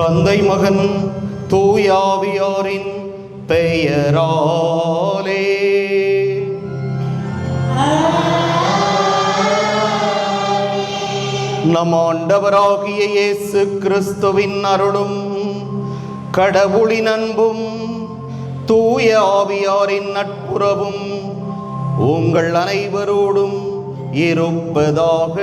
தந்தை மகன் தூயாவியாரின் பெயராலே. நம் ஆண்டவராகிய இயேசு கிறிஸ்துவின் அருளும் கடவுளின் அன்பும் தூய ஆவியாரின் நட்புறவும் உங்கள் அனைவரோடும் இருப்பதாக.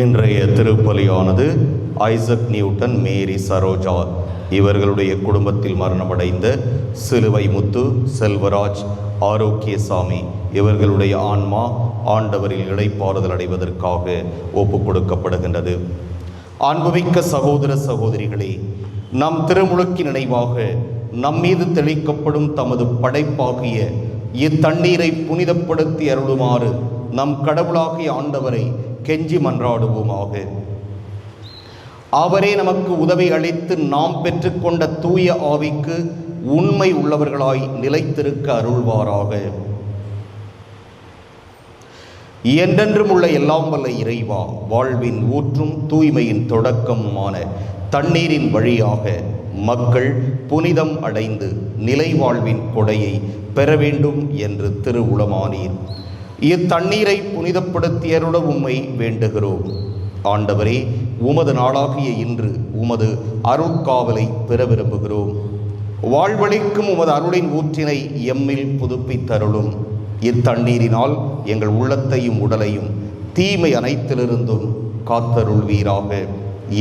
இன்றைய திருப்பலியானது ஐசக் நியூட்டன், மேரி சரோஜா இவர்களுடைய குடும்பத்தில் மரணமடைந்த சிலுவை முத்து, செல்வராஜ், ஆரோக்கியசாமி இவர்களுடைய ஆன்மா ஆண்டவரில் இளைப்பாறுதல் அடைவதற்காக ஒப்புக் கொடுக்கப்படுகின்றது. அன்புமிக்க சகோதர சகோதரிகளே, நம் திருமுழுக்கின் நினைவாக நம்மீது தெளிக்கப்படும் தமது படைப்பாகிய இத்தண்ணீரை புனிதப்படுத்தி அருளுமாறு நம் கடவுளாகிய ஆண்டவரை கெஞ்சி மன்றாடுவோமாக. அவரே நமக்கு உதவி அளித்து நாம் பெற்றுக்கொண்ட தூய ஆவிக்கு உண்மை உள்ளவர்களாய் நிலைத்திருக்க அருள்வாராக. என்றென்றும் உள்ள எல்லாம் வல்ல இறைவா, வாழ்வின் ஊற்றும் தூய்மையின் தொடக்கமுமான தண்ணீரின் வழியாக மக்கள் புனிதம் அடைந்து நிலை வாழ்வின் கொடையை பெற வேண்டும் என்று திருவுளமானீர். இத்தண்ணீரை புனிதப்படுத்தியருட உம்மை வேண்டுகிறோம். ஆண்டவரே, உமது நாளாகிய இன்று உமது அருட்காவலை பெற விரும்புகிறோம். வாழ்வழிக்கும் உமது அருளின் ஊற்றினை எம்மில் புதுப்பித்தருளும். இத்தண்ணீரினால் எங்கள் உள்ளத்தையும் உடலையும் தீமை அனைத்திலிருந்தும் காத்தருள்வீராக.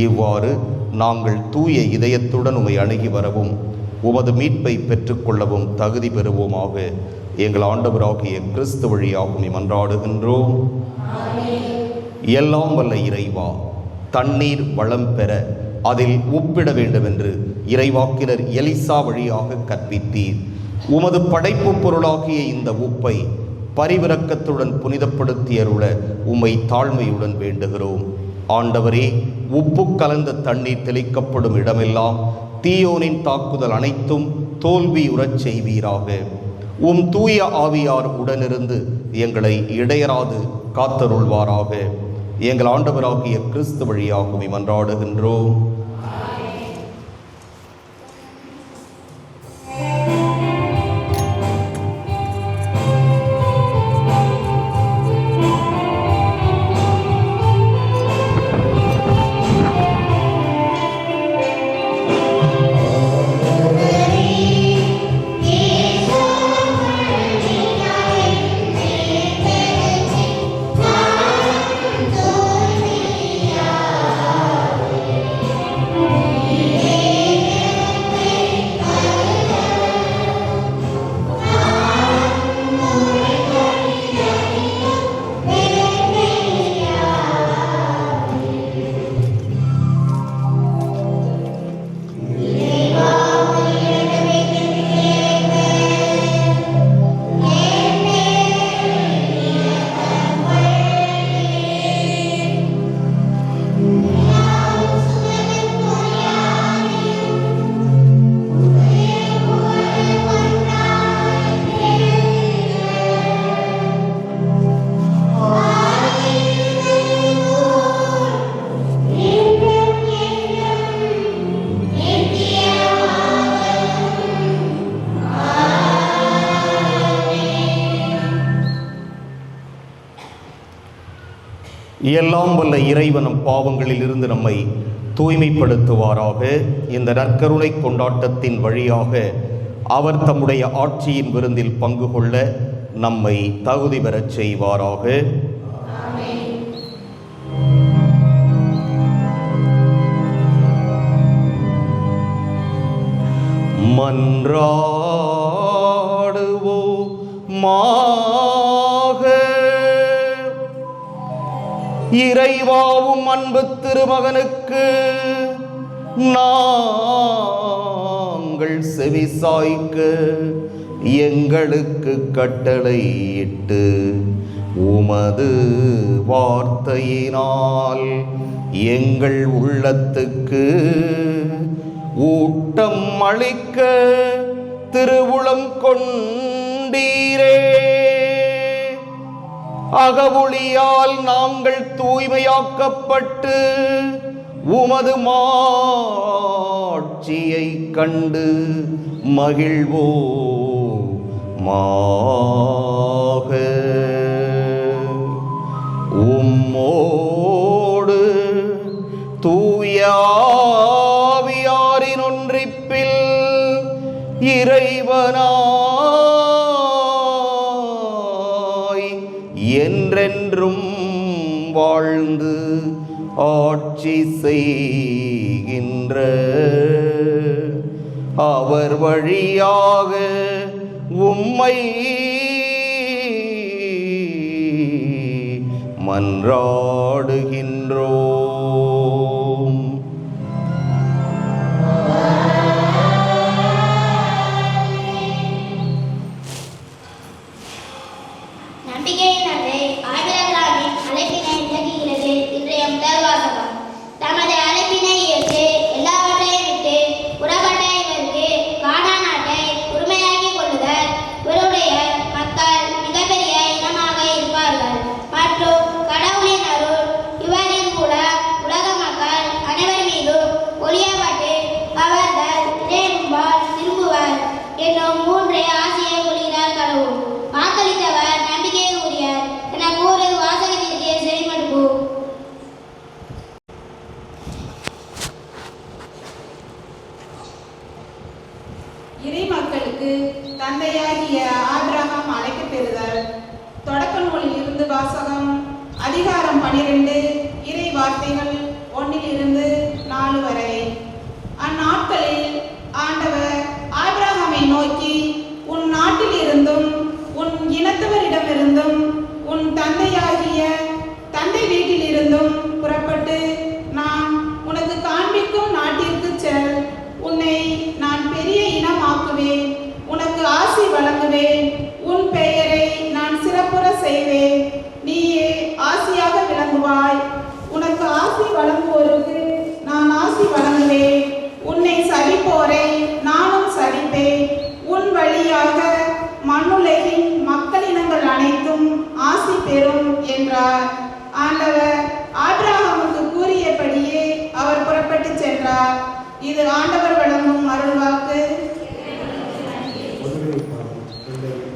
இவ்வாறு நாங்கள் தூய இதயத்துடன் உம்மை அணுகி வரவும் உமது மீட்பை பெற்றுக்கொள்ளவும் தகுதி பெறுவோமாக. எங்கள் ஆண்டவராகிய கிறிஸ்து வழியாக மன்றாடுகின்றோம். எல்லாம் வல்ல இறைவா, தண்ணீர் வளம் பெற அதில் உப்பிட வேண்டும் என்று இறைவாக்கினர் எலிசா வழியாக கற்பித்தீர். உமது படைப்பு பொருளாகிய இந்த உப்பை பரிவிரக்கத்துடன் புனிதப்படுத்தியருள உம்மை தாழ்மையுடன் வேண்டுகிறோம். ஆண்டவரே, உப்பு கலந்த தண்ணீர் தெளிக்கப்படும் இடமெல்லாம் தீயோனின் தாக்குதல் அனைத்தும் தோல்வியுறச் செய்வீராக. உம் தூய ஆவியார் உடனிருந்து எங்களை இடையராது காத்தருள்வாராக. எங்கள் ஆண்டவராகிய கிறிஸ்து வழியாக மன்றாடுகின்றோம். எல்லாம் வல்ல இறைவனும் பாவங்களில் இருந்து நம்மை தூய்மைப்படுத்துவாராக. இந்த நற்கருணை கொண்டாட்டத்தின் வழியாக அவர் தம்முடைய ஆட்சியின் விருந்தில் பங்கு கொள்ள நம்மை தகுதி பெறச் செய்வாராக. மன்றாடுவோமாக. இறைவாவும் அன்பு திருமகனுக்கு நாங்கள் செவிசாய்க்க எங்களுக்கு கட்டளையிட்டு உமது வார்த்தையினால் எங்கள் உள்ளத்துக்கு ஊட்டம் அளிக்க திருவுளம் கொண்டீரே. அகவொளியால் நாங்கள் தூய்மையாக்கப்பட்டு உமது மாட்சியை கண்டு மகிழ்வோமாக. உம்மோடு தூய ஆவியாரின் ஒன்றிப்பில் இறைவனாய் என்றென்றும் வாழ்ந்து ஆட்சி செய்கின்ற அவர் வழியாக உம்மை மன்றாடுகின்றோம். தமது அழைப்பினை ஏற்று எல்லாவற்றையும் விட்டு புறப்பட்ட இவருக்கு கானான் நாட்டை உரிமையாக்கிக் கொள்ளுதல். இவருடைய மக்கள் மிகப்பெரிய இனமாக இருப்பார்கள் மற்றும் கடவுளின் அருள் இவரின் கூட உலக மக்கள் அனைவர் மீதும் ஒளியப்பட்டு அவர்கள் இறைவன்பால் திரும்புவர் என்னும் 3 ஆசியை கொள்கிறார் கடவுள். வாக்களித்தவர் நம்பிக்கை உரியர் என கூறு வாசகத்திற்கு செவிமடுப்போம். இறை மக்களுக்கு தந்தையாகிய ஆபிரகாம் அழைக்கப் பெறுதல். தொடக்க நூலில் இருந்து வாசகம். அதிகாரம் 12, இறை வார்த்தைகள் 1-4 வரை. அந்நாட்களில் ஆண்டவர் ஆபிரகாமை நோக்கி, உன் நாட்டில் இருந்தும் உன் இனத்தவரிடமிருந்தும் உன் தந்தை வீட்டில் இருந்தும் புறப்பட்டு நான் உனக்கு காண்பிக்கும் நாட்டிற்கு செல். உன்னை நான் பெரிய இனமாக்குவேன், உனக்கு ஆசி வழங்குவேன், உன் பெயரை நான் சிறப்புற செய்வேன், நீயே ஆசியாக விளங்குவாய். உனக்கு ஆசி வழங்குவோருக்கு நான் ஆசி வழங்குவேன், உன்னை சபிப்போரை நானும் சபிப்பேன். உன் வழியாக மண்ணுலகின் மக்களினங்கள் அனைத்தும் ஆசி பெறும் என்றார். ஆண்டவர் ஆபிரகாமுக்கு கூறியபடியே அவர் புறப்பட்டு சென்றார். இது ஆண்டவர் வழங்கும் அருள்வாக்கு. Amen.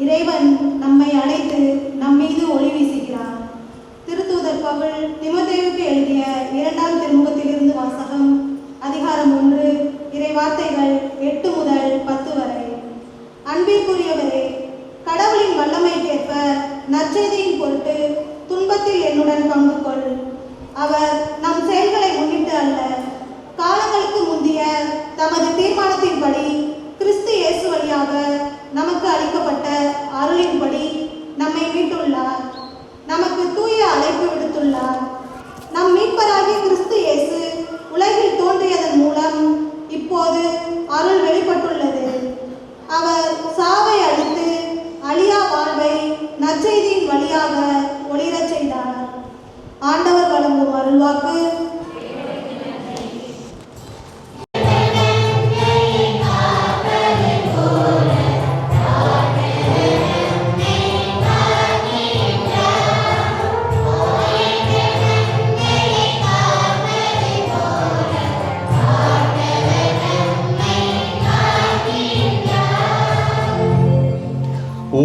இறைவன் நம்மை அழைத்து நம்மீது ஒளி வீசுகிறார். திருத்தூதர் பவுல் தீமோத்தேயுவுக்கு எழுதிய 2ஆம் திருமுகத்திலிருந்து வாசகம். அதிகாரம் 1, இறைவார்த்தைகள் 8 முதல் 10 வரை. அன்பிற்குரியவரே, கடவுளின் வல்லமைக்கேற்ப நற்செய்தியின் பொருட்டு துன்பத்தில் என்னுடன் பங்கு கொள். அவர் நம் செயல்களை முன்னிட்டு அல்ல, காலங்களுக்கு முந்திய தமது தீர்மானத்தின்படி கிறிஸ்து இயேசு வழியாக நமக்கு அளிக்கப்பட்ட அருளின்படி நம்மை மீட்டுள்ளார். நமக்கு தூய அழைப்பு விடுத்துள்ளார். நம் மீட்பராகிய கிறிஸ்து இயேசு உலகில் தோன்றியதன் மூலம் இப்போது அருள் வெளிப்பட்டுள்ளது. அவர் சாவை அழித்து அழியா வாழ்வை நற்செய்தியின் வழியாக ஒளிரச் செய்தார். ஆண்டவர் வழங்கும் அருள்வாக்கு.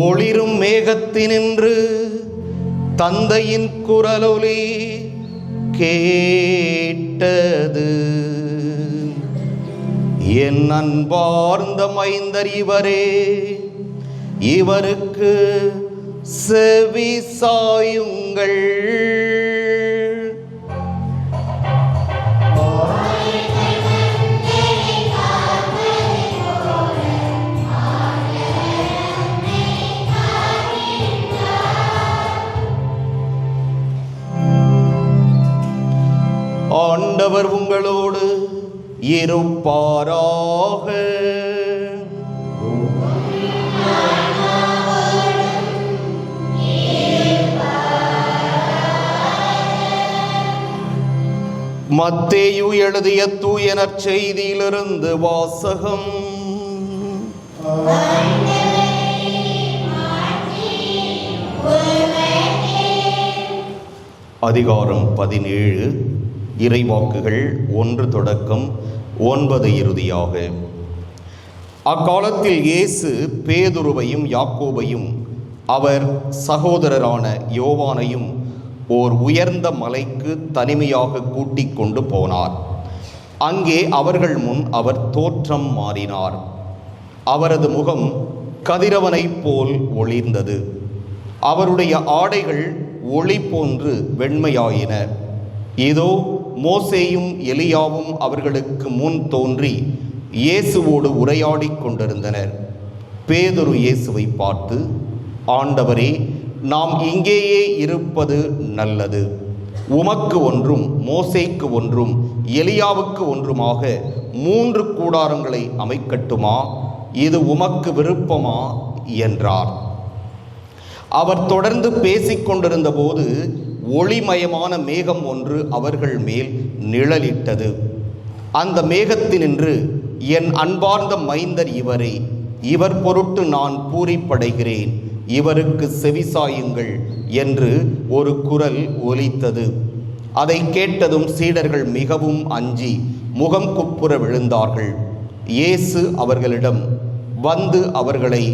ஒளிரும் மேகத்தினின்று தந்தையின் குரலொலி கேட்டது. என் அன்பார்ந்த மைந்தர் இவரே, இவருக்கு செவி சாயுங்கள். ஆண்டவர் உங்களோடு இருப்பாராக. மத்தேயு எழுதிய தூய நற்செய்தியிலிருந்து வாசகம். அதிகாரம் 17, இறைவாக்குகள் 1 தொடக்கம் 9 இறுதியாக. அக்காலத்தில் இயேசு பேதுருவையும் யாக்கோபையும் அவர் சகோதரரான யோவானையும் ஓர் உயர்ந்த மலைக்கு தனிமையாக கூட்டிக் கொண்டு போனார். அங்கே அவர்கள் முன் அவர் தோற்றம் மாறினார். அவரது முகம் கதிரவனைப் போல் ஒளிர்ந்தது. அவருடைய ஆடைகள் ஒளி போன்று வெண்மையாயின. இதோ மோசேயும் எலியாவும் அவர்களுக்கு முன் தோன்றி இயேசுவோடு உரையாடி கொண்டிருந்தனர். பேதுரு இயேசுவை பார்த்து, ஆண்டவரே, நாம் இங்கேயே இருப்பது நல்லது. உமக்கு ஒன்றும் மோசேக்கு ஒன்றும் எலியாவுக்கு ஒன்றுமாக 3 கூடாரங்களை அமைக்கட்டுமா? இது உமக்கு விருப்பமா என்றார். அவர் தொடர்ந்து பேசிக்கொண்டிருந்த போது ஒளிமயமான மேகம் ஒன்று அவர்கள் மேல் நிழலிட்டது. அந்த மேகத்தினின்று, என் அன்பார்ந்த மைந்தர் இவரே, இவர் பொருட்டு நான் பூரிப்படைகிறேன், இவருக்கு செவிசாயுங்கள் என்று ஒரு குரல் ஒலித்தது. அதை கேட்டதும் சீடர்கள் மிகவும் அஞ்சி முகம் குப்புற விழுந்தார்கள். இயேசு அவர்களிடம் வந்து அவர்களை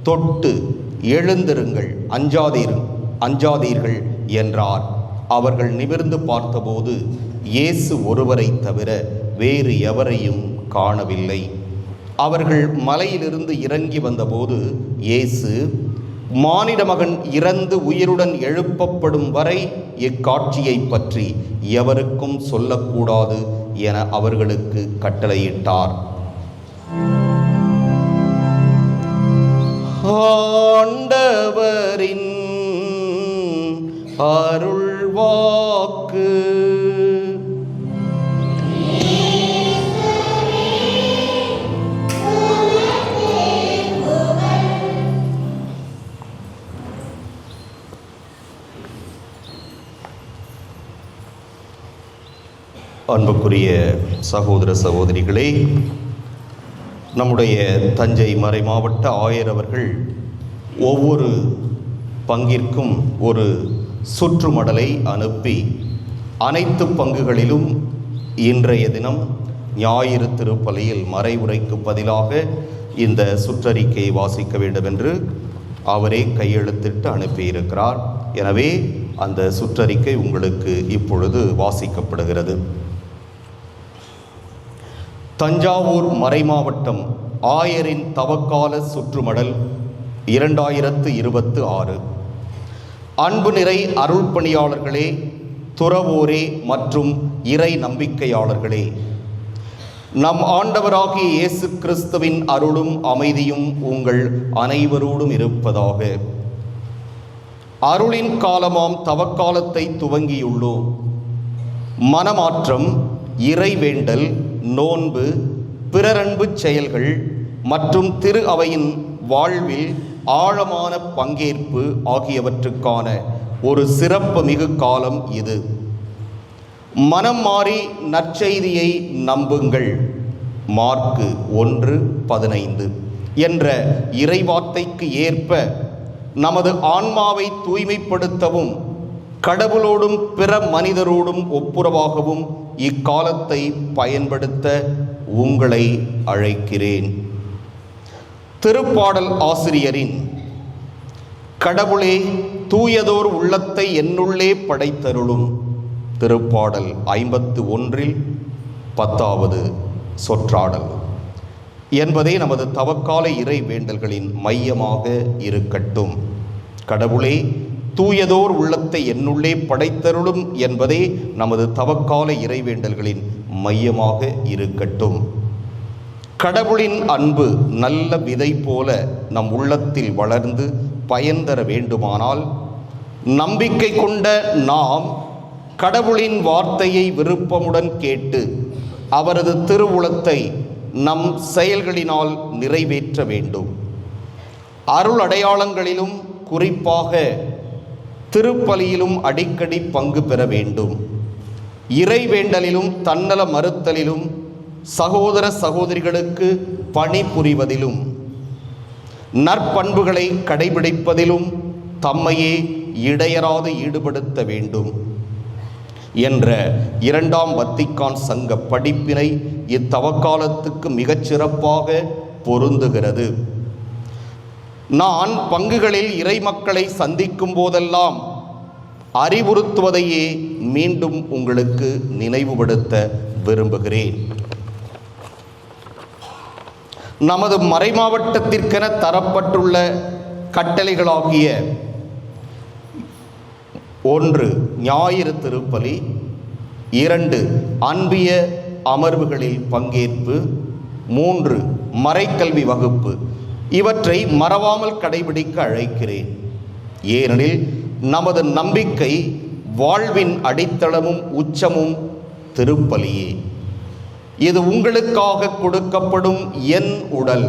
தொட்டு, எழுந்திருங்கள், அஞ்சாதீர்கள் என்றார். அவர்கள் நிமிர்ந்து பார்த்தபோது இயேசு ஒருவரை தவிர வேறு எவரையும் காணவில்லை. அவர்கள் மலையிலிருந்து இறங்கி வந்தபோது இயேசு, மானிட மகன் இறந்து உயிருடன் எழுப்பப்படும் வரை இக்காட்சியை பற்றி எவருக்கும் சொல்லக்கூடாது என அவர்களுக்கு கட்டளையிட்டார். ஆண்டவரின் அருள்வாக்கு. அன்புக்குரிய சகோதர சகோதரிகளே, நம்முடைய தஞ்சை மறை மாவட்ட ஆயர் அவர்கள் ஒவ்வொரு பங்கிற்கும் ஒரு சுற்றுமடலை அனுப்பி அனைத்து பங்குகளிலும் இன்றைய தினம் ஞாயிறு திருப்பலியில் மறைவுரைக்கு பதிலாக இந்த சுற்றறிக்கையை வாசிக்க வேண்டும் என்று அவரே கையெழுத்திட்டு அனுப்பியிருக்கிறார். எனவே அந்த சுற்றறிக்கை உங்களுக்கு இப்பொழுது வாசிக்கப்படுகிறது. தஞ்சாவூர் மறைமாவட்டம் ஆயரின் தவக்கால சுற்றுமடல் 2026. அன்பு நிறை அருள் பணியாளர்களே, துறவோரே மற்றும் இறை நம்பிக்கையாளர்களே, நம் ஆண்டவராகிய இயேசு கிறிஸ்துவின் அருளும் அமைதியும் உங்கள் அனைவரோடும் இருப்பதாக. அருளின் காலமாம் தவக்காலத்தை துவங்கியுள்ளோம். மனமாற்றம், இறைவேண்டல், நோன்பு, பிறரன்பு செயல்கள் மற்றும் திரு அவையின் வாழ்வில் ஆழமான பங்கேற்பு ஆகியவற்றுக்கான ஒரு சிறப்பு மிகு காலம் இது. மனம் மாறி நற்செய்தியை நம்புங்கள், மார்க்கு 1:15 என்ற இறைவார்த்தைக்கு ஏற்ப நமது ஆன்மாவை தூய்மைப்படுத்தவும் கடவுளோடும் பிற மனிதரோடும் ஒப்புரவாகவும் இக்காலத்தை பயன்படுத்த உங்களை அழைக்கிறேன். திருப்பாடல் ஆசிரியரின் கடவுளே தூயதோர் உள்ளத்தை என்னுள்ளே படைத்தருளும் திருப்பாடல் 51:10 சொற்றாடல் என்பதே நமது தவக்கால இறை வேண்டல்களின் மையமாக இருக்கட்டும். கடவுளே தூயதோர் உள்ளத்தை என்னுள்ளே படைத்தருளும் என்பதே நமது தவக்கால இறைவேண்டல்களின் மையமாக இருக்கட்டும். கடவுளின் அன்பு நல்ல விதை போல நம் உள்ளத்தில் வளர்ந்து பயன் தர வேண்டுமானால் நம்பிக்கை கொண்ட நாம் கடவுளின் வார்த்தையை விருப்பமுடன் கேட்டு அவரது திருவுளத்தை நம் செயல்களினால் நிறைவேற்ற வேண்டும். அருள் அடையாளங்களிலும் குறிப்பாக திருப்பலியிலும் அடிக்கடி பங்கு பெற வேண்டும். இறைவேண்டலிலும் தன்னல மறுத்தலிலும் சகோதர சகோதரிகளுக்கு பணி புரிவதிலும் நற்பண்புகளை கடைபிடிப்பதிலும் தம்மையே இடையராது ஈடுபடுத்த வேண்டும் என்ற 2ஆம் வத்திக்கான் சங்க படிப்பினை இத்தவக்காலத்துக்கு மிகச்சிறப்பாக பொருந்துகிறது. நான் பங்குகளில் இறை மக்களை சந்திக்கும் போதெல்லாம் அறிவுறுத்துவதையே மீண்டும் உங்களுக்கு நினைவுபடுத்த விரும்புகிறேன். நமது மறைமாவட்டத்திற்கென தரப்பட்டுள்ள கட்டளைகளாகிய 1. ஞாயிறு திருப்பலி, 2. அன்பிய அமர்வுகளில் பங்கேற்பு, 3. மறைக்கல்வி வகுப்பு இவற்றை மறவாமல் கடைபிடிக்க அழைக்கிறேன். ஏனெனில் நமது நம்பிக்கை வாழ்வின் அடித்தளமும் உச்சமும் திருப்பலியே. இது உங்களுக்காக கொடுக்கப்படும் என் உடல்,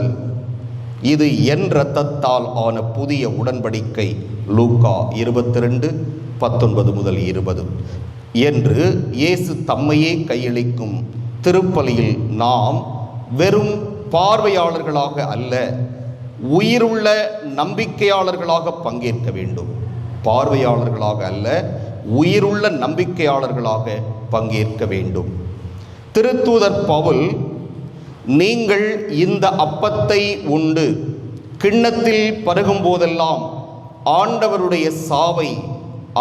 இது என் இரத்தத்தால் ஆன புதிய உடன்படிக்கை. லூக்கா 22:19-20 என்று இயேசு தம்மையே கையளிக்கும் திருப்பலியில் நாம் வெறும் பார்வையாளர்களாக அல்ல, உயிருள்ள நம்பிக்கையாளர்களாக பங்கேற்க வேண்டும். பார்வையாளர்களாக அல்ல, உயிருள்ள நம்பிக்கையாளர்களாக பங்கேற்க வேண்டும். திருத்தூதர் பவுல், நீங்கள் இந்த அப்பத்தை உண்டு கிண்ணத்தில் பருகும் போதெல்லாம் ஆண்டவருடைய சாவை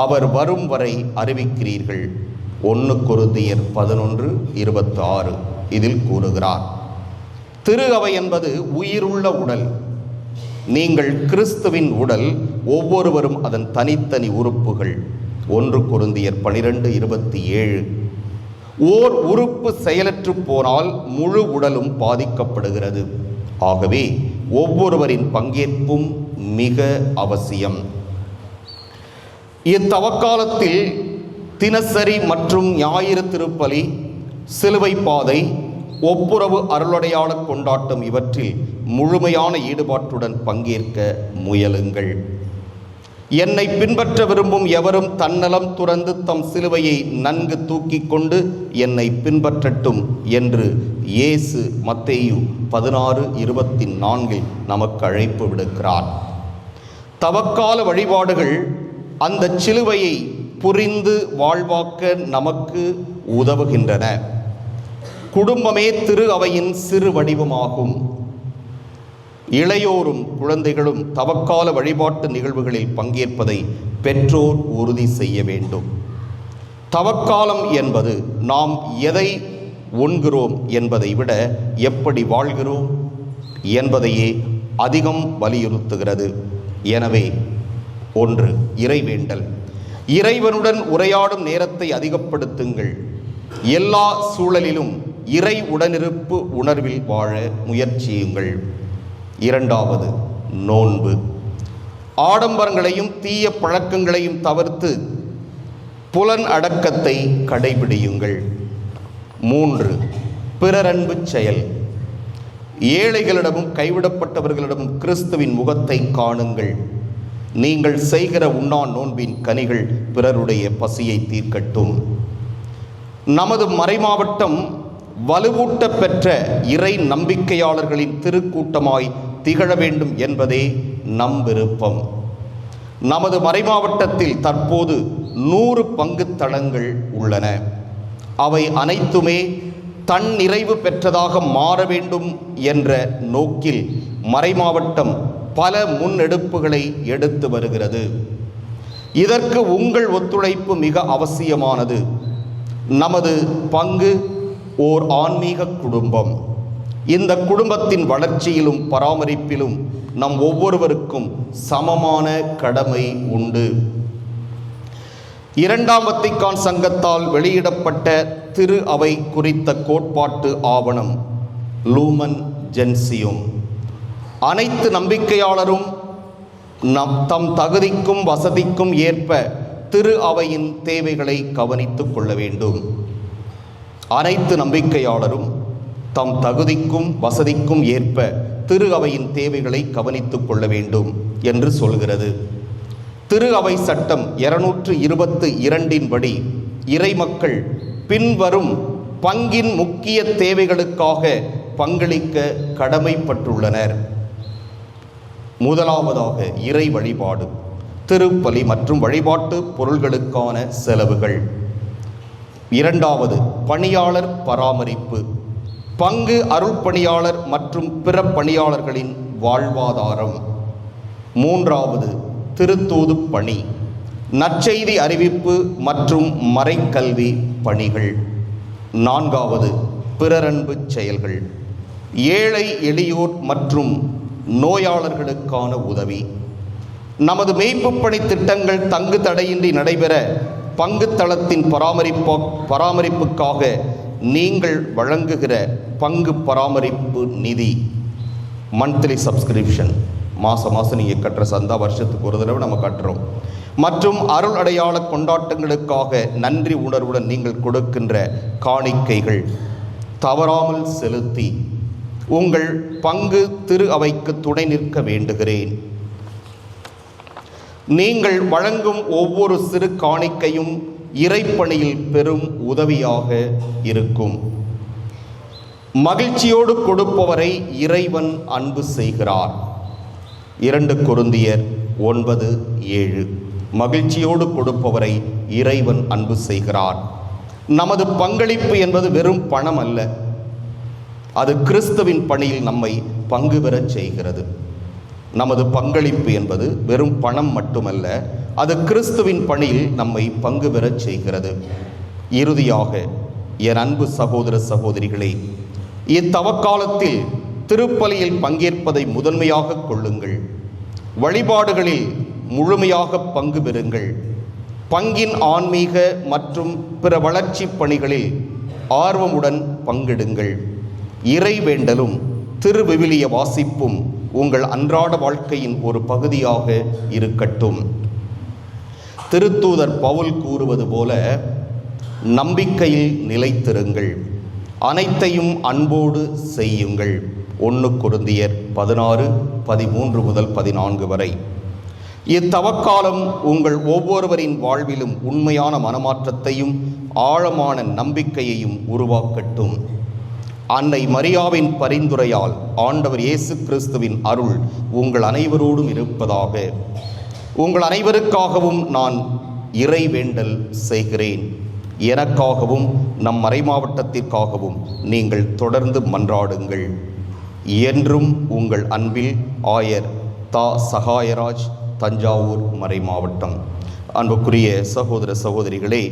அவர் வரும் வரை அறிவிக்கிறீர்கள். 1 கொரிந்தியர் 11:26 இதில் கூறுகிறார். திரு அவை என்பது உயிருள்ள உடல். நீங்கள் கிறிஸ்துவின் உடல், ஒவ்வொருவரும் அதன் தனித்தனி உறுப்புகள். 1 கொரிந்தியர் 12:27. ஓர் உறுப்பு செயலற்று போனால் முழு உடலும் பாதிக்கப்படுகிறது. ஆகவே ஒவ்வொருவரின் பங்கேற்பும் மிக அவசியம். இத்தவக்காலத்தில் தினசரி மற்றும் ஞாயிறு திருப்பலி, சிலுவை பாதை, ஒப்புரவு அருளடையாள கொண்டாட்டம் இவற்றில் முழுமையான ஈடுபாட்டுடன் பங்கேற்க முயலுங்கள். என்னை பின்பற்ற விரும்பும் எவரும் தன்னலம் துறந்து தம் சிலுவையை நன்கு தூக்கி கொண்டு என்னை பின்பற்றட்டும் என்று இயேசு மத்தேயு 16:24 நமக்கு அழைப்பு விடுக்கிறார். தவக்கால வழிபாடுகள் அந்த சிலுவையை புரிந்து வாழ்வாக்க நமக்கு உதவுகின்றன. குடும்பமே திரு அவையின் சிறு வடிவமாகும். இளையோரும் குழந்தைகளும் தவக்கால வழிபாட்டு நிகழ்வுகளில் பங்கேற்பதை பெற்றோர் உறுதி செய்ய வேண்டும். தவக்காலம் என்பது நாம் எதை உண்கிறோம் என்பதை விட எப்படி வாழ்கிறோம் என்பதையே அதிகம் வலியுறுத்துகிறது. எனவே 1. இறைவேண்டல். இறைவனுடன் உரையாடும் நேரத்தை அதிகப்படுத்துங்கள். எல்லா சூழலிலும் இறை உடனிருப்பு உணர்வில் வாழ முயற்சியுங்கள். 2. நோன்பு. ஆடம்பரங்களையும் தீய பழக்கங்களையும் தவிர்த்து புலன் அடக்கத்தை கடைபிடியுங்கள். 3. பிறரன்பு செயல். ஏழைகளிடமும் கைவிடப்பட்டவர்களிடமும் கிறிஸ்துவின் முகத்தை காணுங்கள். நீங்கள் செய்கிற உண்ணா நோன்பின் கனிகள் பிறருடைய பசியை தீர்க்கட்டும். நமது மறைமாவட்டம் வலுவூட்ட பெற்ற இறை நம்பிக்கையாளர்களின் திருக்கூட்டமாய் திகழ வேண்டும் என்பதே நம் விருப்பம். நமது மறைமாவட்டத்தில் தற்போது 100 பங்கு தளங்கள் உள்ளன. அவை அனைத்துமே தன் நிறைவு பெற்றதாக மாற வேண்டும் என்ற நோக்கில் மறைமாவட்டம் பல முன்னெடுப்புகளை எடுத்து வருகிறது. இதற்கு உங்கள் ஒத்துழைப்பு மிக அவசியமானது. நமது பங்கு ஓர் ஆன்மீக குடும்பம். இந்த குடும்பத்தின் வளர்ச்சியிலும் பராமரிப்பிலும் நம் ஒவ்வொருவருக்கும் சமமான கடமை உண்டு. 2ஆம் வத்திக்கான் சங்கத்தால் வெளியிடப்பட்ட திரு அவை குறித்த கோட்பாட்டு ஆவணம் லூமன் ஜென்சியும் அனைத்து நம்பிக்கையாளரும் தம் தகுதிக்கும் வசதிக்கும் ஏற்ப திரு அவையின் தேவைகளை கவனித்துக் கொள்ள வேண்டும். அனைத்து நம்பிக்கையாளரும் தம் தகுதிக்கும் வசதிக்கும் ஏற்ப திரு அவையின் தேவைகளை கவனித்துக் கொள்ள வேண்டும் என்று சொல்கிறது. திரு அவை சட்டம் 222 படி இறைமக்கள் பின்வரும் பங்கின் முக்கிய தேவைகளுக்காக பங்களிக்க கடமைப்பட்டுள்ளனர். முதலாவதாக இறை வழிபாடு, திருப்பலி மற்றும் வழிபாட்டு பொருள்களுக்கான செலவுகள். 2வது பணியாளர் பராமரிப்பு, பங்கு அருள் பணியாளர் மற்றும் பிற பணியாளர்களின் வாழ்வாதாரம். 3வது திருத்தூது பணி, நற்செய்தி அறிவிப்பு மற்றும் மறைக்கல்வி பணிகள். 4வது பிறரன்பு செயல்கள், ஏழை எளியோர் மற்றும் நோயாளர்களுக்கான உதவி. நமது மேய்ப்பு பணி திட்டங்கள் தங்கு தடையின்றி நடைபெற பங்கு தளத்தின் பராமரிப்புக்காக நீங்கள் வழங்குகிற பங்கு பராமரிப்பு நிதி, மந்த்லி சப்ஸ்கிரிப்ஷன், மாதம் நீங்கள் கட்டுற சந்தா வருஷத்துக்கு ஒரு தடவை நம்ம கட்டுறோம், மற்றும் அருள் அடையாள கொண்டாட்டங்களுக்காக நன்றி உணர்வுடன் நீங்கள் கொடுக்கின்ற காணிக்கைகள் தவறாமல் செலுத்தி உங்கள் பங்கு திரு அவைக்கு துணை நிற்க வேண்டுகிறேன். நீங்கள் வழங்கும் ஒவ்வொரு சிறு காணிக்கையும் இறைப்பணியில் பெரும் உதவியாக இருக்கும். மகிழ்ச்சியோடு கொடுப்பவரை இறைவன் அன்பு செய்கிறார். 2 கொரிந்தியர் 9:7. மகிழ்ச்சியோடு கொடுப்பவரை இறைவன் அன்பு செய்கிறார். நமது பங்களிப்பு என்பது வெறும் பணம் அல்ல, அது கிறிஸ்துவின் பணியில் நம்மை பங்கு பெறச் செய்கிறது. நமது பங்களிப்பு என்பது வெறும் பணம் மட்டுமல்ல, அது கிறிஸ்துவின் பணியில் நம்மை பங்கு பெறச் செய்கிறது. இறுதியாக என் அன்பு சகோதர சகோதரிகளே, இத்தவக்காலத்தில் திருப்பலியில் பங்கேற்பதை முதன்மையாக கொள்ளுங்கள். வழிபாடுகளில் முழுமையாக பங்கு பெறுங்கள். பங்கின் ஆன்மீக மற்றும் பிற வளர்ச்சி பணிகளில் ஆர்வமுடன் பங்கெடுங்கள். இறைவேண்டலும் திருவிவிலிய வாசிப்பும் உங்கள் அன்றாட வாழ்க்கையின் ஒரு பகுதியாக இருக்கட்டும். திருத்தூதர் பவுல் கூறுவது போல, நம்பிக்கையில் நிலைத்திருங்கள், அனைத்தையும் அன்போடு செய்யுங்கள். 1 கொரிந்தியர் 16:13-14 வரை. இத்தவக்காலம் உங்கள் ஒவ்வொருவரின் வாழ்விலும் உண்மையான மனமாற்றத்தையும் ஆழமான நம்பிக்கையையும் உருவாக்கட்டும். அன்னை மரியாவின் பரிந்துரையால் ஆண்டவர் இயேசு கிறிஸ்துவின் அருள் உங்கள் அனைவரோடும் இருப்பதாக. உங்கள் அனைவருக்காகவும் நான் இறைவேண்டல் செய்கிறேன். எனக்காகவும் நம் மறைமாவட்டத்திற்காகவும் நீங்கள் தொடர்ந்து மன்றாடுங்கள். என்றும் உங்கள் அன்பில் ஆயர் தா சகாயராஜ், தஞ்சாவூர் மறைமாவட்டம். அன்புக்குரிய சகோதர சகோதரிகளே,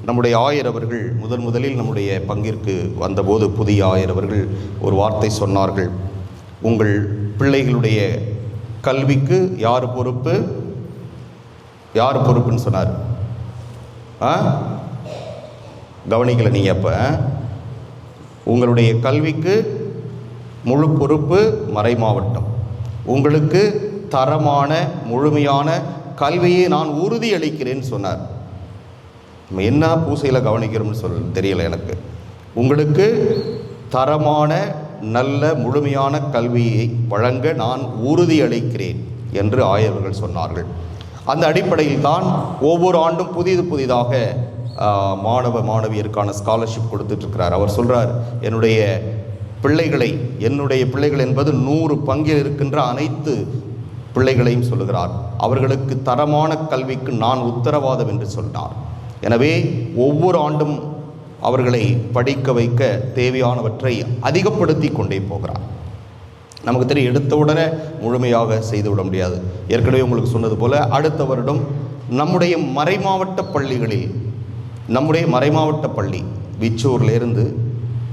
நம்முடைய ஆயர் அவர்கள் முதலில் நம்முடைய பங்கிற்கு வந்தபோது புதிய ஆயர் அவர்கள் ஒரு வார்த்தை சொன்னார்கள். உங்கள் பிள்ளைகளுடைய கல்விக்கு யார் பொறுப்புன்னு சொன்னார். கவனிக்கல நீங்கள். அப்போ உங்களுடைய கல்விக்கு முழு பொறுப்பு மறைமாவட்டம். உங்களுக்கு தரமான முழுமையான கல்வியை நான் உறுதியளிக்கிறேன்னு சொன்னார். நம்ம என்ன பூசையில் கவனிக்கிறோம்னு தெரியல எனக்கு. உங்களுக்கு தரமான நல்ல முழுமையான கல்வியை வழங்க நான் உறுதியளிக்கிறேன் என்று ஆயர்கள் சொன்னார்கள். அந்த அடிப்படையில் தான் ஒவ்வொரு ஆண்டும் புதிதாக மாணவியருக்கான ஸ்காலர்ஷிப் கொடுத்துட்ருக்கிறார். அவர் சொல்கிறார், என்னுடைய பிள்ளைகள் என்பது 100 பங்கில் இருக்கின்ற அனைத்து பிள்ளைகளையும் சொல்லுகிறார். அவர்களுக்கு தரமான கல்விக்கு நான் உத்தரவாதம் என்று சொன்னார். எனவே ஒவ்வொரு ஆண்டும் அவர்களை படிக்க வைக்க தேவையானவற்றை அதிகப்படுத்தி கொண்டே போகிறார். நமக்கு தெரியும், எடுத்த உடனே முழுமையாக செய்துவிட முடியாது. ஏற்கனவே உங்களுக்கு சொன்னது போல அடுத்த வருடம் நம்முடைய மறைமாவட்ட பள்ளி விச்சூர்லேருந்து,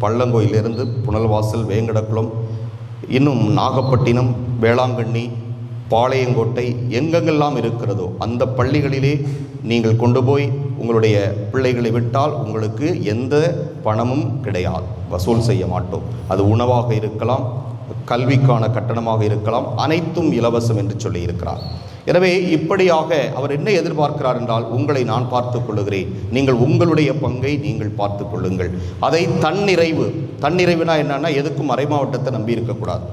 பள்ளங்கோயிலிருந்து, புனல்வாசல், வேங்கடக்குளம், இன்னும் நாகப்பட்டினம், வேளாங்கண்ணி, பாளையங்கோட்டை, எங்கெங்கெல்லாம் இருக்கிறதோ அந்த பள்ளிகளிலே நீங்கள் கொண்டு போய் உங்களுடைய பிள்ளைகளை விட்டால் உங்களுக்கு எந்த பணமும் கிடையாது, வசூல் செய்ய மாட்டோம். அது உணவாக இருக்கலாம், கல்விக்கான கட்டணமாக இருக்கலாம், அனைத்தும் இலவசம் என்று சொல்லி இருக்கிறார். எனவே இப்படியாக அவர் என்ன எதிர்பார்க்கிறார் என்றால், உங்களை நான் பார்த்து கொள்ளுகிறேன், நீங்கள் உங்களுடைய பங்கை நீங்கள் பார்த்து கொள்ளுங்கள். அதை தன்னிறைவுனா என்னன்னா, எதுக்கும் மறைமாவட்டத்தை நம்பி இருக்கக்கூடாது.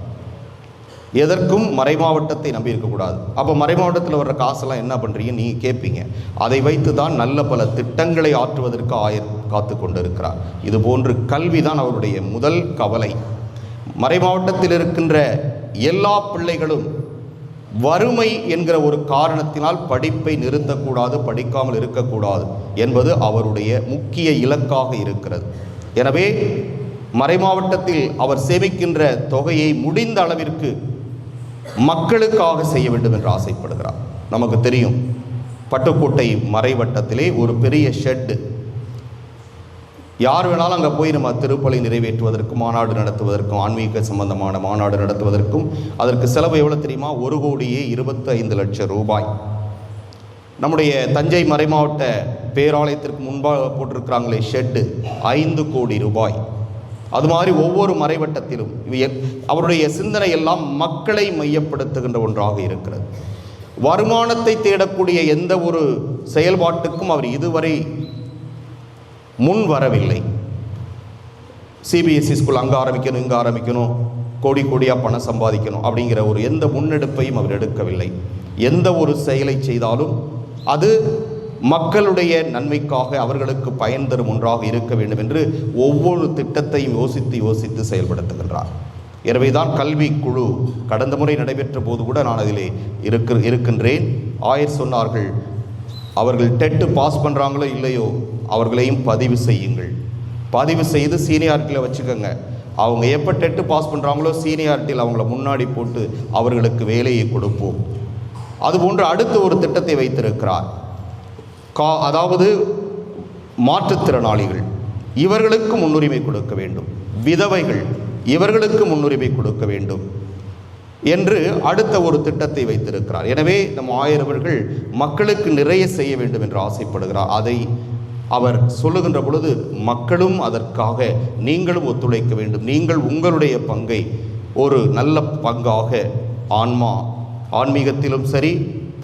அப்போ மறைமாவட்டத்தில் வர்ற காசெல்லாம் என்ன பண்ணுறீங்க நீங்கள் கேட்பீங்க. அதை வைத்து தான் நல்ல பல திட்டங்களை ஆற்றுவதற்கு ஆயர் காத்து கொண்டு இருக்கிறார். இதுபோன்று கல்வி தான் அவருடைய முதல் கவலை. மறைமாவட்டத்தில் இருக்கின்ற எல்லா பிள்ளைகளும் வறுமை என்கிற ஒரு காரணத்தினால் படிப்பை நிறுத்தக்கூடாது, படிக்காமல் இருக்கக்கூடாது என்பது அவருடைய முக்கிய இலக்காக இருக்கிறது. எனவே மறைமாவட்டத்தில் அவர் சேமிக்கின்ற தொகையை முடிந்த அளவிற்கு மக்களுக்காக செய்ய வேண்டும் என்று ஆசைப்படுகிறார். நமக்கு தெரியும், பட்டுக்கோட்டை மறைவட்டத்திலே ஒரு பெரிய ஷெட்டு, யார் வேணாலும் அங்கே போய் நம்ம திருப்பலி நிறைவேற்றுவதற்கும், மாநாடு நடத்துவதற்கும், ஆன்மீக சம்பந்தமான மாநாடு நடத்துவதற்கும் அதற்கு செலவு எவ்வளோ தெரியுமா? 1,25,00,000 ரூபாய். நம்முடைய தஞ்சை மறைமாவட்ட பேராலயத்திற்கு முன்பாக போட்டிருக்கிறாங்களே ஷெட்டு, 5 கோடி ரூபாய். அது மாதிரி ஒவ்வொரு மறைவட்டத்திலும் அவருடைய சிந்தனை எல்லாம் மக்களை மையப்படுத்துகின்ற ஒன்றாக இருக்கிறது. வருமானத்தை தேடக்கூடிய எந்த ஒரு செயல்பாட்டுக்கும் அவர் இதுவரை முன் வரவில்லை. சிபிஎஸ்சி ஸ்கூல் அங்கே ஆரம்பிக்கணும், இங்கே ஆரம்பிக்கணும், கோடியாக பணம் சம்பாதிக்கணும் அப்படிங்கிற ஒரு எந்த முன்னெடுப்பையும் அவர் எடுக்கவில்லை. எந்த ஒரு செயலை செய்தாலும் அது மக்களுடைய நன்மைக்காக, அவர்களுக்கு பயன் தரும் ஒன்றாக இருக்க வேண்டும் என்று ஒவ்வொரு திட்டத்தையும் யோசித்து செயல்படுத்துகின்றார். எனவேதான் கல்வி குழு கடந்த முறை நடைபெற்ற போது கூட நான் அதிலே இருக்கின்றேன். ஆயர் சொன்னார்கள், அவர்கள் டெட்டு பாஸ் பண்ணுறாங்களோ இல்லையோ அவர்களையும் பதிவு செய்யுங்கள், பதிவு செய்து சீனியாரிட்டியில் வச்சுக்கோங்க. அவங்க எப்போ டெட்டு பாஸ் பண்ணுறாங்களோ சீனியாரிட்டியில் அவங்கள முன்னாடி போட்டு அவர்களுக்கு வேலையை கொடுப்போம். அதுபோன்று அடுத்த ஒரு திட்டத்தை வைத்திருக்கிறார். அதாவது மாற்றுத்திறனாளிகள் இவர்களுக்கு முன்னுரிமை கொடுக்க வேண்டும், விதவைகள் இவர்களுக்கு முன்னுரிமை கொடுக்க வேண்டும் என்று அடுத்த ஒரு திட்டத்தை வைத்திருக்கிறார். எனவே நம் ஆயரவர்கள் மக்களுக்கு நிறைய செய்ய வேண்டும் என்று ஆசைப்படுகிறார். அதை அவர் சொல்லுகின்ற பொழுது மக்களும் அதற்காக நீங்களும் ஒத்துழைக்க வேண்டும். நீங்கள் உங்களுடைய பங்கை ஒரு நல்ல பங்காக ஆன்மீகத்திலும் சரி,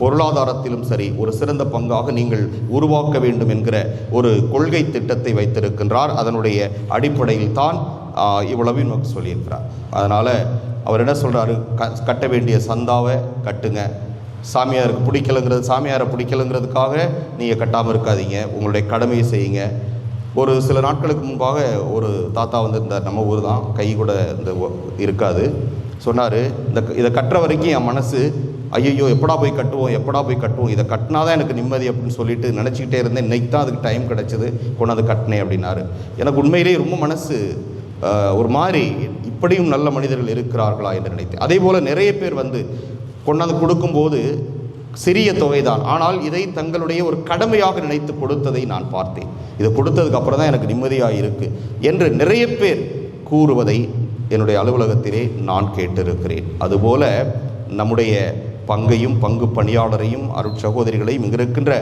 பொருளாதாரத்திலும் சரி ஒரு சிறந்த பங்காக நீங்கள் உருவாக்க வேண்டும் என்கிற ஒரு கொள்கை திட்டத்தை வைத்திருக்கின்றார். அதனுடைய அடிப்படையில் தான் இவ்வளவையும் நமக்கு சொல்லியிருக்கிறார். அதனால் அவர் என்ன சொல்கிறாரு, கட்ட வேண்டிய சந்தாவை கட்டுங்க. சாமியாரை பிடிக்கலைங்கிறதுக்காக நீங்கள் கட்டாமல் இருக்காதீங்க, உங்களுடைய கடமையை செய்யுங்க. ஒரு சில நாட்களுக்கு முன்பாக ஒரு தாத்தா வந்திருந்தார், நம்ம ஊர் தான், கை கூட இந்த இருக்காது. சொன்னார், இதை கட்டுற வரைக்கும் என் மனசு ஐயோ எப்படா போய் கட்டுவோம், இதை கட்டினா தான் எனக்கு நிம்மதி அப்படின்னு சொல்லிட்டு நினச்சிக்கிட்டே இருந்தேன். இன்றைக்கி தான் அதுக்கு டைம் கிடச்சிது, கொண்டாந்து கட்டினேன் அப்படின்னாரு. எனக்கு உண்மையிலேயே ரொம்ப மனசு ஒரு மாதிரி இப்படியும் நல்ல மனிதர்கள் இருக்கிறார்களா என்று நினைத்தேன். அதே போல் நிறைய பேர் வந்து கொண்டாந்து கொடுக்கும்போது சிறிய தொகைதான், ஆனால் இதை தங்களுடைய ஒரு கடமையாக நினைத்து கொடுத்ததை நான் பார்த்தேன். இதை கொடுத்ததுக்கு அப்புறம் தான் எனக்கு நிம்மதியாக இருக்குது என்று நிறைய பேர் கூறுவதை என்னுடைய அலுவலகத்திலே நான் கேட்டிருக்கிறேன். அதுபோல நம்முடைய பங்கையும் பங்கு பணியாளரையும் அருட்சகோதரிகளையும் இங்கு இருக்கின்ற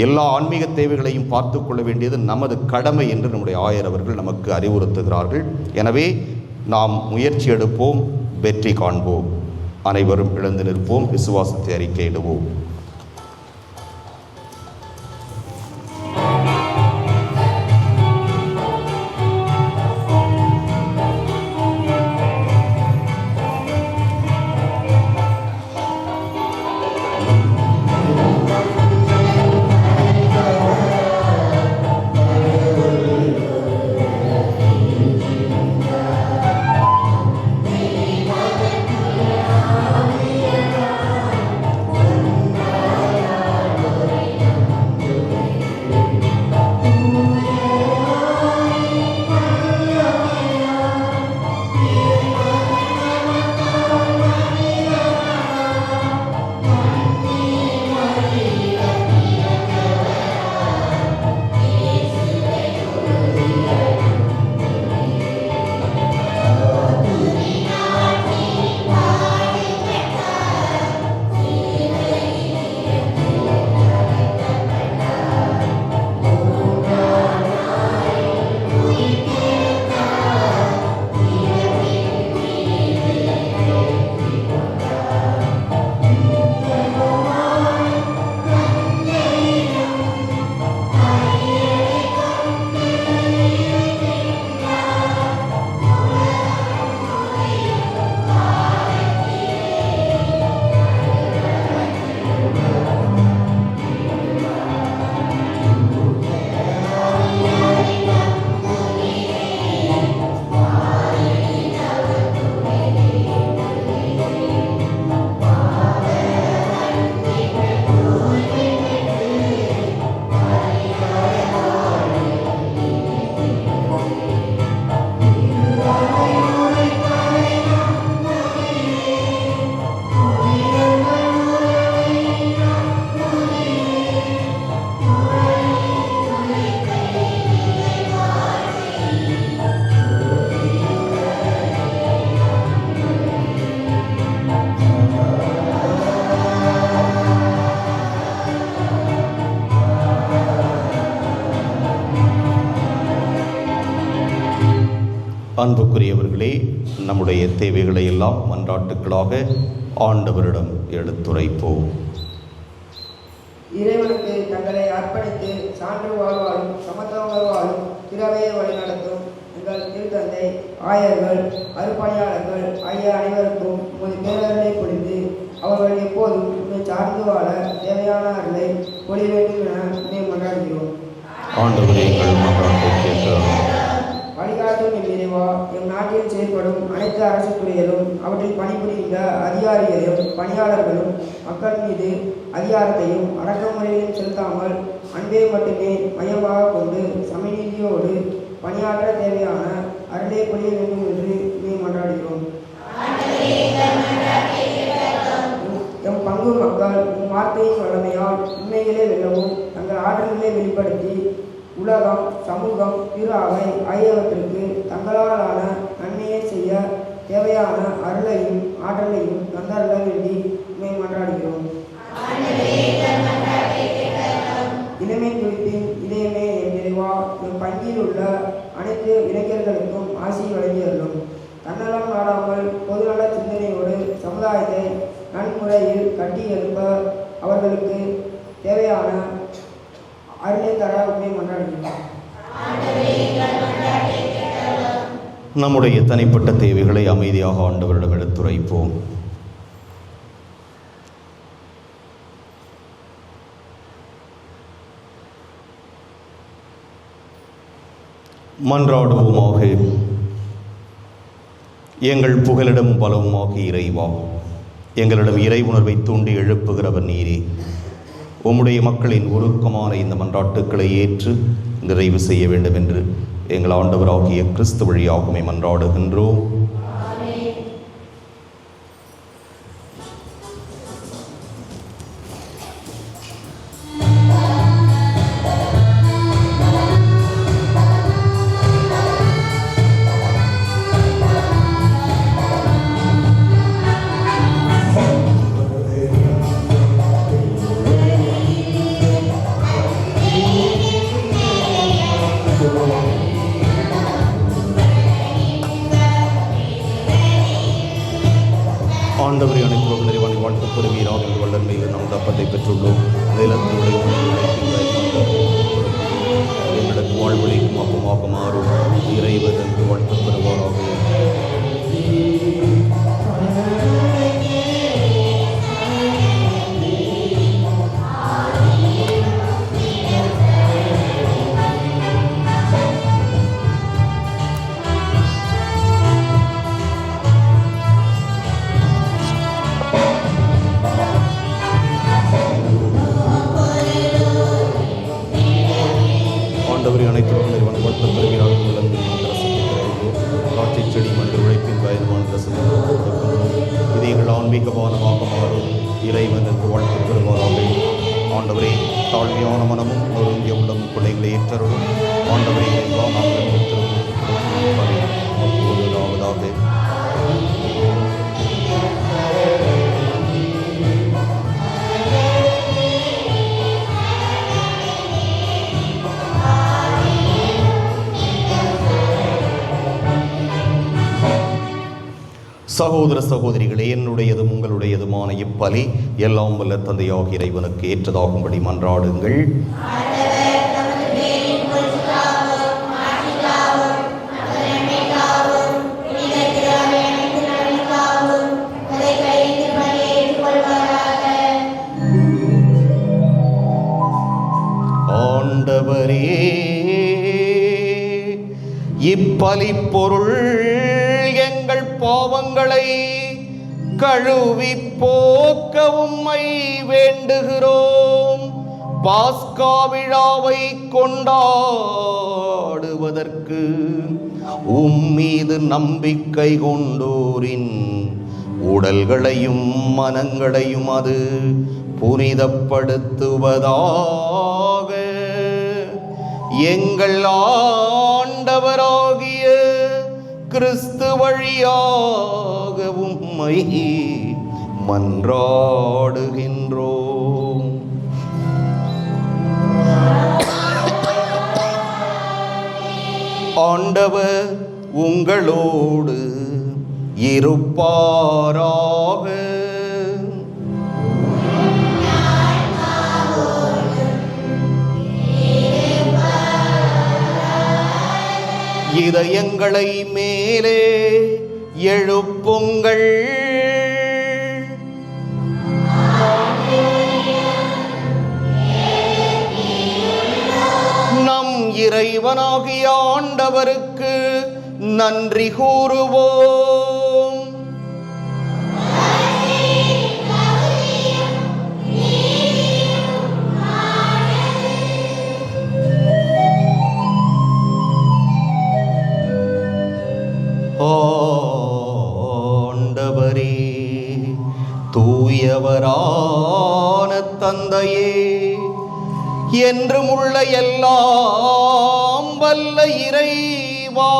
எல்லா ஆன்மீக தேவைகளையும் பார்த்து கொள்ள வேண்டியது நமது கடமை என்று நம்முடைய ஆயர் அவர்கள் நமக்கு அறிவுறுத்துகிறார்கள். எனவே நாம் முயற்சி எடுப்போம், வெற்றி காண்போம். அனைவரும் எழுந்து நிற்போம், விசுவாசத்தை அறிக்கையிடுவோம். அன்புக்குரியவர்களே, நம்முடைய தேவைகளை எல்லாம் மன்றாட்டுக்களாக ஆண்டவரிடம் எடுத்துரைப்போம். இறைவனுக்கு தங்களை அர்ப்பணித்து சான்று வாழ்வாலும் சமத்துவ வாழ்வாலும் திறவையை வழிநடத்தும் எங்கள் திருத்தந்தை, ஆயர்கள், அருப்பணியாளர்கள் ஆகிய அனைவருக்கும் உமது பேரர்களை பொழிந்து அவர்கள் எப்போதும் உண்மை சார்ந்து வாழ தேவையான அருளை பொழி வேண்டும் என உண்மை மன்றாடுகிறோம். ஆண்டவரே, எங்கள் மன்றாட்டை கேட்கிறோம். வழிகாட்டும் இறைவா, எம் நாட்டில் செயல்படும் அனைத்து அரசு துறைகளும் அவற்றில் பணிபுரிகின்ற அதிகாரிகளையும் பணியாளர்களும் மக்கள் மீது அதிகாரத்தையும் அடக்குமுறையையும் செலுத்தாமல் அன்பை மட்டுமே மையமாக கொண்டு சமநீதியோடு பணியாற்ற தேவையான அருளை பொழிய வேண்டும் என்று நீ மன்றாடுகிறோம். எம் பங்கு மக்கள் உம் வார்த்தையின் வல்லமையால் உண்மைகளை வெல்லவும் தங்கள் ஆற்றல்களை வெளிப்படுத்தி உலகம், சமூகம், திரு அவை ஆகியவற்றிற்கு தங்களாலான நன்மையை செய்ய தேவையான அருளையும் ஆற்றலையும் தந்தருள வேண்டி உண்மை மன்றாடுகிறோம். இளமை குறிப்பின் இதயமே என் இறைவா, என் பங்கில் உள்ள அனைத்து இளைஞர்களுக்கும் ஆசி வழங்கியருளும். தன்னலம் நாடாமல் பொதுநல சிந்தனையோடு சமுதாயத்தை நன்முறையில் கட்டி எழுப்ப அவர்களுக்கு தேவையான அருளை தர உண்மை மன்றாடுகிறோம். நம்முடைய தனிப்பட்ட தேவைகளை அமைதியாக ஆண்டவரிடம் எடுத்துரைப்போம். மன்றாடுவோமாக. எங்கள் புகலிடம் பலவுமாகி இறைவா, எங்களிடம் இறை உணர்வை தூண்டி எழுப்புகிறவர் நீரே. உம்முடைய மக்களின் உருக்கமான இந்த மன்றாட்டுக்களை ஏற்று நிறைவு செய்ய வேண்டும் என்று எங்கள் ஆண்டவராகிய கிறிஸ்து வழியாகவே மன்றாடுகின்றோம். ஆண்டவரை அனைத்து நிறைவான வாழ்த்து பெறுவீராக என்று வல்லமையில் நாம் தப்பத்தை பெற்றுள்ளோம். நிலத்தினுடைய எங்களுக்கு வாழ்வழிக்கும் அப்பமாக மாறும் இறைவர் என்று வாழ்த்து பெறுவாராக. ஆண்டவரை அனைத்து நிறுவனம் வாழ்த்து பெறுவீராக காட்சி செடி மன்று உழைப்பின் பயணமான இது எங்கள் ஆன்மீக பானமாக மாறும் இறைவன் என்று வாழ்த்து பெறுவாராக. ஆண்டவரே, தாழ்மையான மனமும் நொறுங்கிய உள்ளமும் பிள்ளைகளை ஏற்றரும். ஆண்டவரை அப்போதாவதாக. சகோதர சகோதரிகளே, என்னுடையதும் உங்களுடையதுமான இப்பலி எல்லாம் வல்ல தந்தையாக இறைவனுக்கு ஏற்றதாகும்படி மன்றாடுங்கள். ஆண்டவரே, இப்பலி பொருள் எங்கள் பாவங்களை கழுவி போக்க உம்மை வேண்டுகிறோம். பாஸ்கா விழாவை கொண்டாடுவதற்கு உம்மீது நம்பிக்கை கொண்டோரின் உடல்களையும் மனங்களையும் அது புனிதப்படுத்துவதாக. எங்கள் ஆண்டவராகிய கிறிஸ்து வழியாக உம்மை மன்றாடுகின்றோம். ஆண்டவர் உங்களோடு இருப்பாராக. இதயங்களை மேலே எழுப்புங்கள். நம் இறைவனாகிய ஆண்டவருக்கு நன்றி கூறுவோம். ஆண்டவரே, தூயவரான தந்தையே, என்றும் உள்ள எல்லாம் வல்ல இறைவா,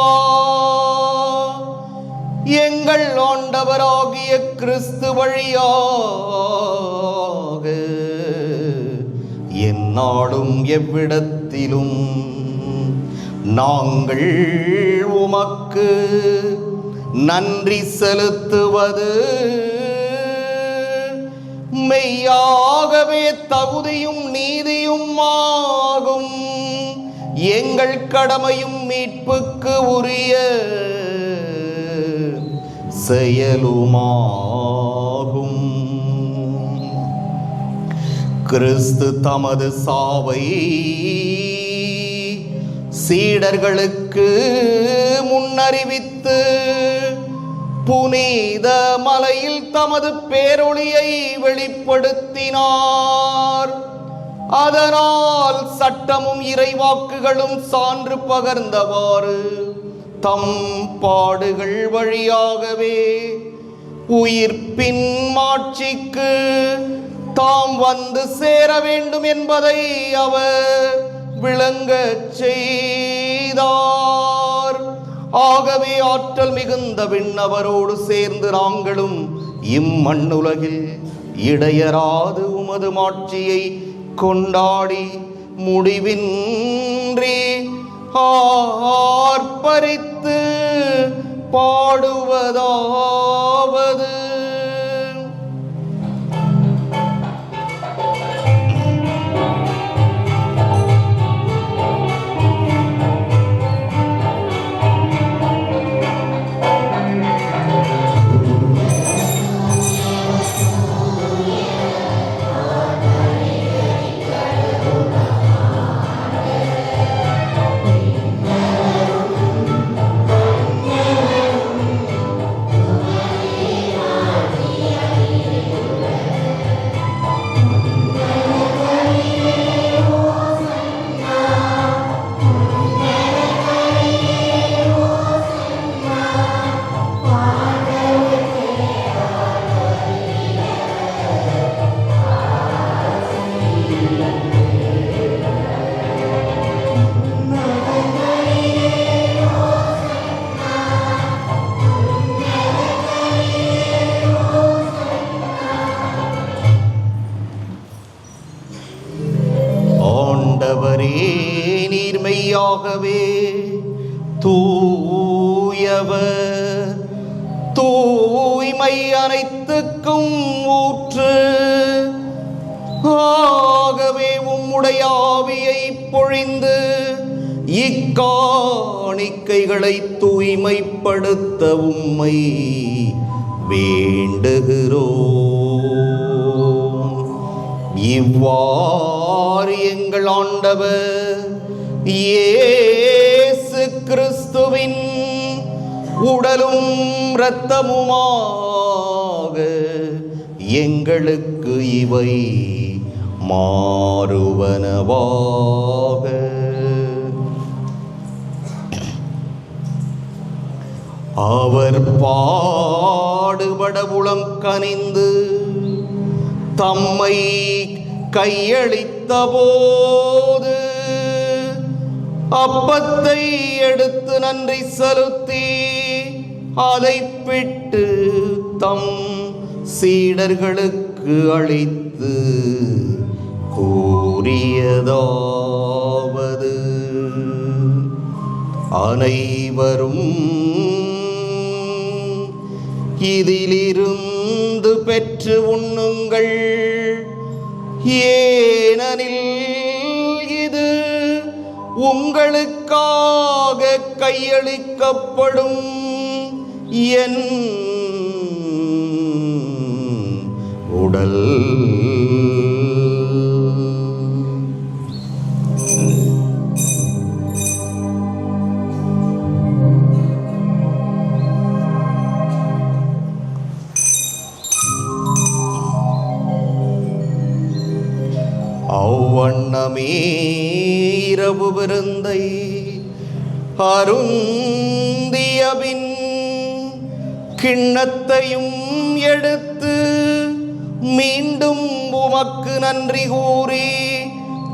எங்கள் ஆண்டவராகிய கிறிஸ்து வழியாக எந்நாளும் எவ்விடத்திலும் நாங்கள் உமக்கு நன்றி செலுத்துவது மெய்யாகவே தகுதியும் நீதியும் ஆகும். எங்கள் கடமையும் மீட்புக்கு உரிய செயலுமாகும். கிறிஸ்து தமது சாவை சீடர்களுக்கு முன்னறிவித்து புனித மலையில் தமது பேரொளியை வெளிப்படுத்தினார். அதனால் சட்டமும் இறைவாக்குகளும் சான்று பகர்ந்தவாறு தம் பாடுகள் வழியாகவே உயிர்ப்பின் மாட்சிக்கு தாம் வந்து சேர வேண்டும் என்பதை அவர் விளங்கச் செய்தார். ஆகவே ஆற்றல் மிகுந்த விண்ணவரோடு சேர்ந்து நாங்களும் இம்மண்ணுலகில் இடையராது உமது மாட்சியை கொண்டாடி முடிவின்றி ஆர்ப்பரித்து பாடுவதாவது: நீர்மையாகவே தூயவர், தூய்மை அனைத்துக்கும் ஊற்று. ஆகவே உம்முடைய ஆவியை பொழிந்து இக்காணிக்கைகளை தூய்மைப்படுத்த உம்மை வேண்டுகிறோம். இவ்வாறு எங்கள் ஆண்டவர் இயேசு கிறிஸ்துவின் உடலும் இரத்தமுமாக எங்களுக்கு இவை மாறுவனவாக. அவர் பாடுபட உளம் கனிந்து தம்மை கையளித்த போது அப்பத்தை எடுத்து நன்றி செலுத்தி அதை பிட்டு தம் சீடர்களுக்கு அளித்து கூறியதாவது: அனைவரும் இதிலிருந்து பெற்று உண்ணுங்கள், ஏனெனில் இது உங்களுக்காக கையளிக்கப்படும் என் உடல். அவ்வண்ணமே இரவு விருந்தை அருந்தியபின் கிண்ணத்தையும் எடுத்து மீண்டும் உமக்கு நன்றி கூறி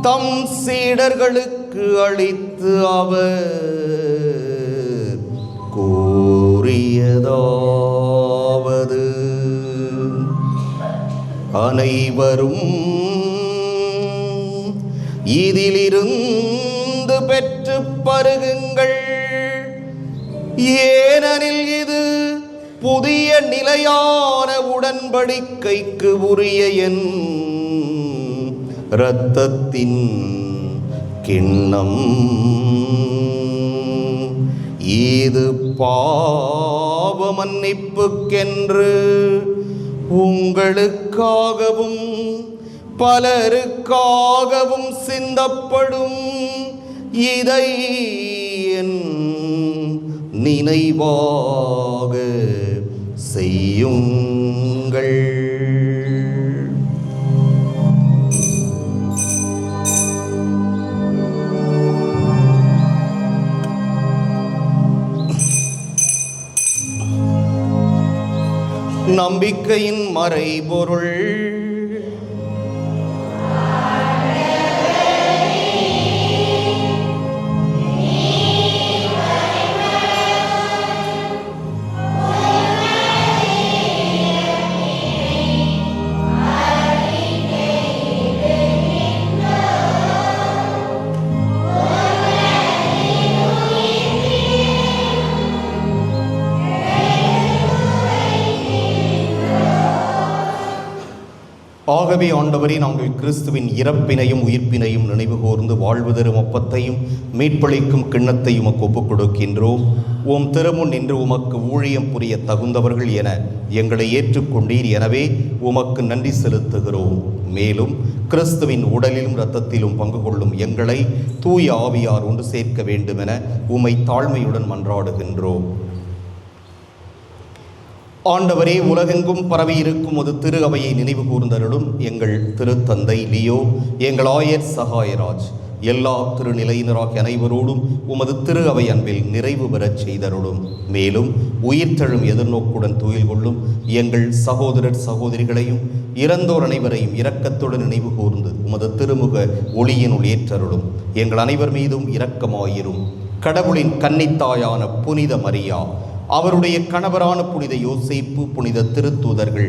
தம் சீடர்களுக்கு அளித்து அவர் கூறியதாவது: அனைவரும் இதிலிருந்து பெற்று பருகுங்கள், ஏனெனில் இது புதிய நிலையான உடன்படிக்கைக்கு உரிய என் இரத்தத்தின் கிண்ணம். இது பாவ மன்னிப்புக்கென்று உங்களுக்காகவும் பலருக்காகவும் சிந்தப்படும். இதை என் நினைவாக செய்யுங்கள். நம்பிக்கையின் மறைபொருள். ஆகவே ஆண்டவரே, நாங்கள் கிறிஸ்துவின் இறப்பினையும் உயிர்ப்பினையும் நினைவு கூர்ந்து வாழ்வு தரும் அப்பத்தையும் மீட்பளிக்கும் கிண்ணத்தையும் உமக்கு ஒப்புக் கொடுக்கின்றோம். உம் திருமுன் நின்று உமக்கு ஊழியம் புரிய தகுந்தவர்கள் என எங்களை ஏற்றுக்கொண்டீர். எனவே உமக்கு நன்றி செலுத்துகிறோம். மேலும் கிறிஸ்துவின் உடலிலும் இரத்தத்திலும் பங்கு கொள்ளும் எங்களை தூய ஆவியார் ஒன்று சேர்க்க வேண்டுமென உம்மை தாழ்மையுடன் மன்றாடுகின்றோம். ஆண்டவரே, உலகெங்கும் பரவி இருக்கும் ஒரு திரு அவையை நினைவு கூர்ந்தருளும். எங்கள் திருத்தந்தை லியோ, எங்கள் ஆயர் சகாயராஜ், எல்லா திருநிலையினராகிய அனைவரோடும் உமது திரு அவை அன்பில் நிறைவு பெறச் செய்தருளும். மேலும் உயிர்த்தெழும் எதிர்நோக்குடன் துயில் கொள்ளும் எங்கள் சகோதரர் சகோதரிகளையும் இறந்தோர் அனைவரையும் இரக்கத்துடன் நினைவு கூர்ந்து உமது திருமுக ஒளியினுள் ஏற்றருளும். எங்கள் அனைவர் மீதும் இரக்கமாயிரும். கடவுளின் கன்னித்தாயான புனித மரியா, அவருடைய கணவரான புனித யோசேப்பு, புனித திருத்தூதர்கள்,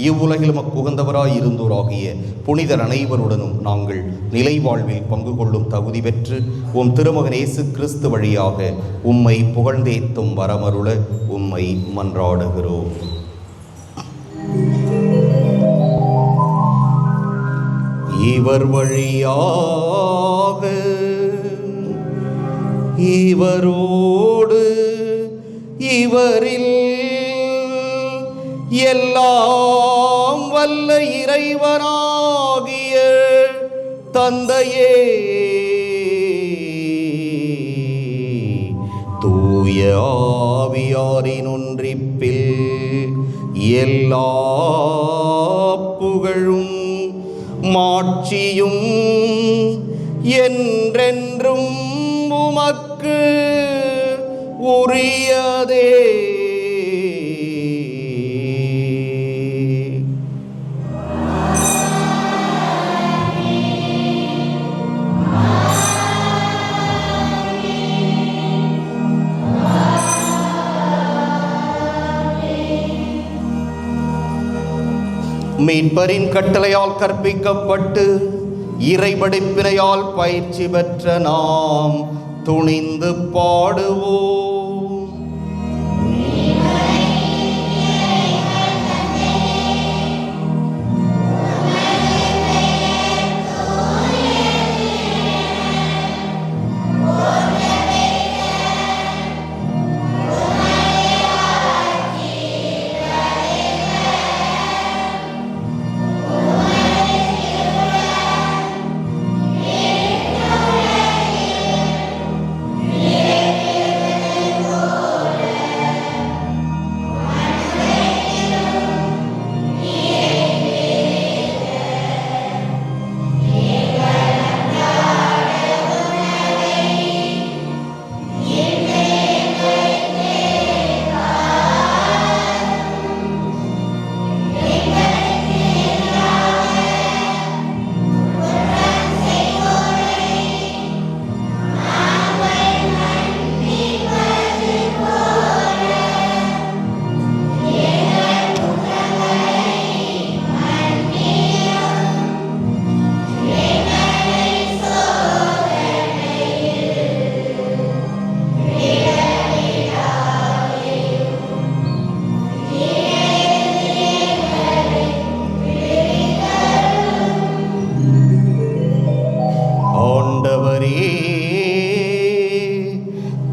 இவ்வுலகிலும் அக்குகந்தவராய் இருந்தோராகிய புனிதர் அனைவருடனும் நாங்கள் நிலை வாழ்வில் பங்கு கொள்ளும் தகுதி பெற்று உம் திருமகன் இயேசு கிறிஸ்து வழியாக உம்மை புகழ்ந்தேத்தும் வரமருள உம்மை மன்றாடுகிறோம். இவர் வழியாக இவரோடு இவரில் எல்லாம் வல்ல இறைவனாகிய தந்தையே, தூய ஆவியாரின் ஒன்றிப்பில் எல்லா புகழும் மாட்சியும் என்றென்றும் உமக்கு உரியதே. மீட்பரின் கட்டளையால் கற்பிக்கப்பட்டு இறைபடிப்பினையால் பயிற்சி பெற்ற நாம் துணிந்து பாடுவோம்.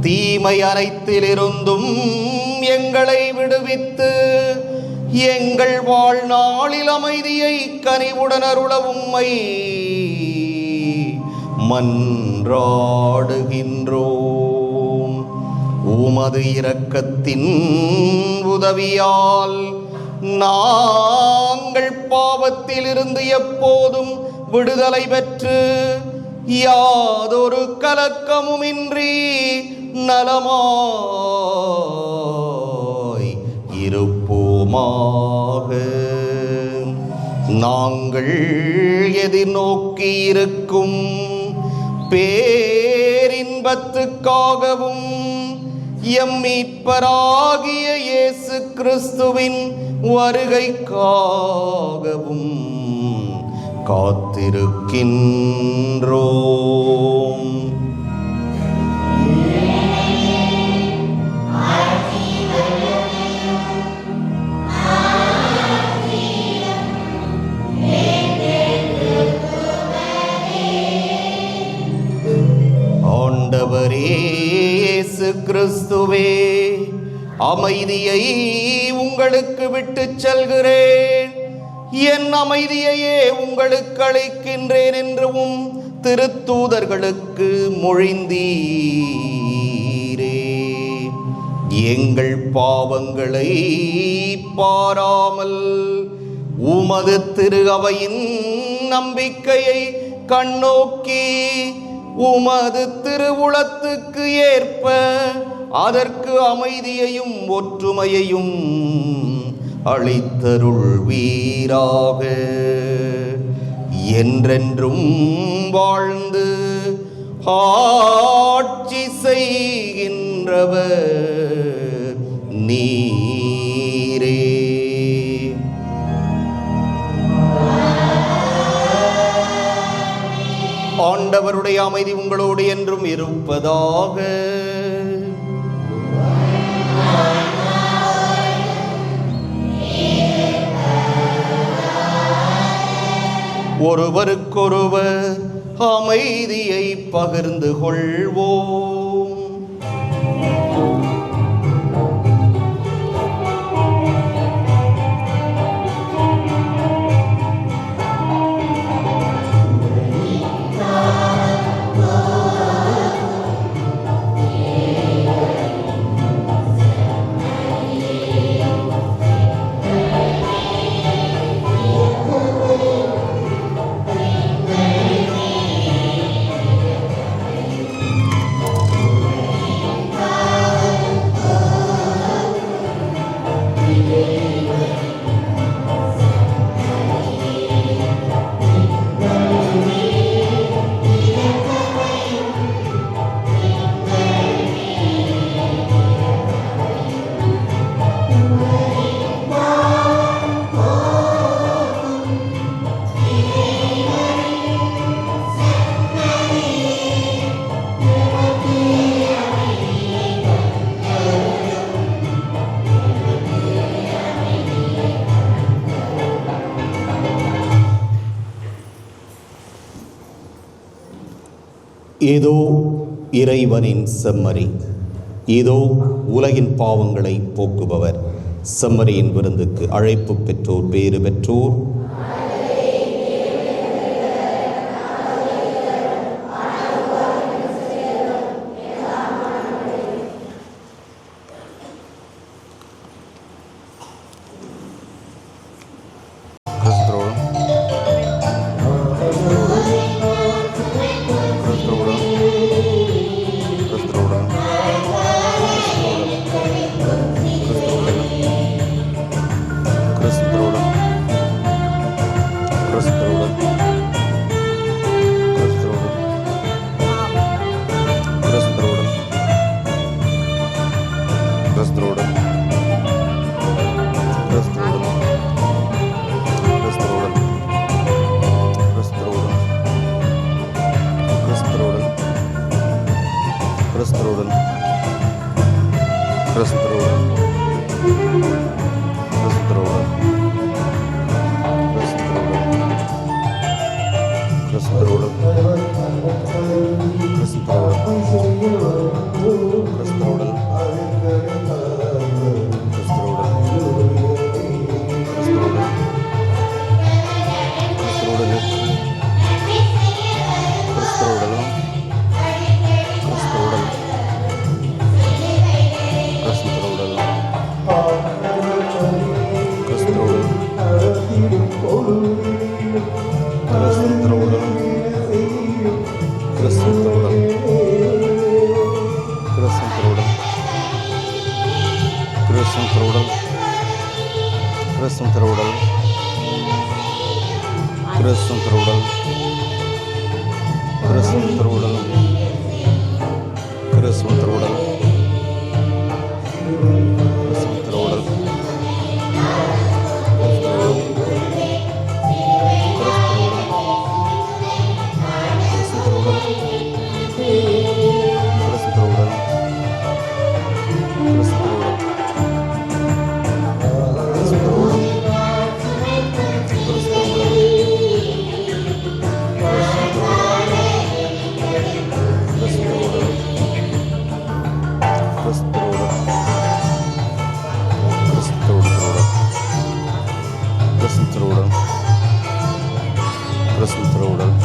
தீமை அனைத்திலிருந்தும் எங்களை விடுவித்து எங்கள் வாழ்நாளில் அமைதியை கனிவுடன் அருள உம்மை மன்றாடுகின்றோம். உமது இரக்கத்தின் உதவியால் நாங்கள் பாவத்திலிருந்து எப்போதும் விடுதலை பெற்று யாதொரு கலக்கமுமின்றி நலமாய் இருப்போமாக. நாங்கள் எதிர்நோக்கி இருக்கும் பேரின்பத்துக்காகவும் எம் மீட்பராகிய இயேசு கிறிஸ்துவின் வருகைக்காகவும் காத்திருக்கின்றோம். ஆண்டவரே இயேசு கிறிஸ்துவே, அமைதியை உங்களுக்கு விட்டுச் செல்கிறேன், என் அமைதியையே உங்களுக்கு அளிக்கின்றேன் என்றும் திருத்தூதர்களுக்கு மொழிந்தீரே. எங்கள் பாவங்களை பாராமல் உமது திரு அவையின் நம்பிக்கையை கண்ணோக்கி உமது திருவுளத்துக்கு ஏற்ப அதற்கு அமைதியையும் ஒற்றுமையையும் அளித்தருள்வீராக. என்றென்றும் வாழ்ந்து ஆட்சி செய்கின்றவர் நீரே. ஆண்டவருடைய அமைதி உங்களோடு என்றும் இருப்பதாக. ஒருவருக்கொருவர் அமைதியை பகிர்ந்து கொள்வோம். இதோ இறைவனின் செம்மறி, இதோ உலகின் பாவங்களை போக்குபவர். செம்மறியின் விருந்துக்கு அழைப்பு பெற்றோர் பேறு பெற்றோர். கிறிஸ்துவின் திருவுடல், கிறிஸ்துவின் திருவுடல், கிறிஸ்துவின் திருவுடல், கிறிஸ்துவின் திருவுடல், கிறிஸ்துவின் திருவுடல், கிறிஸ்துவின் திருவுடல்,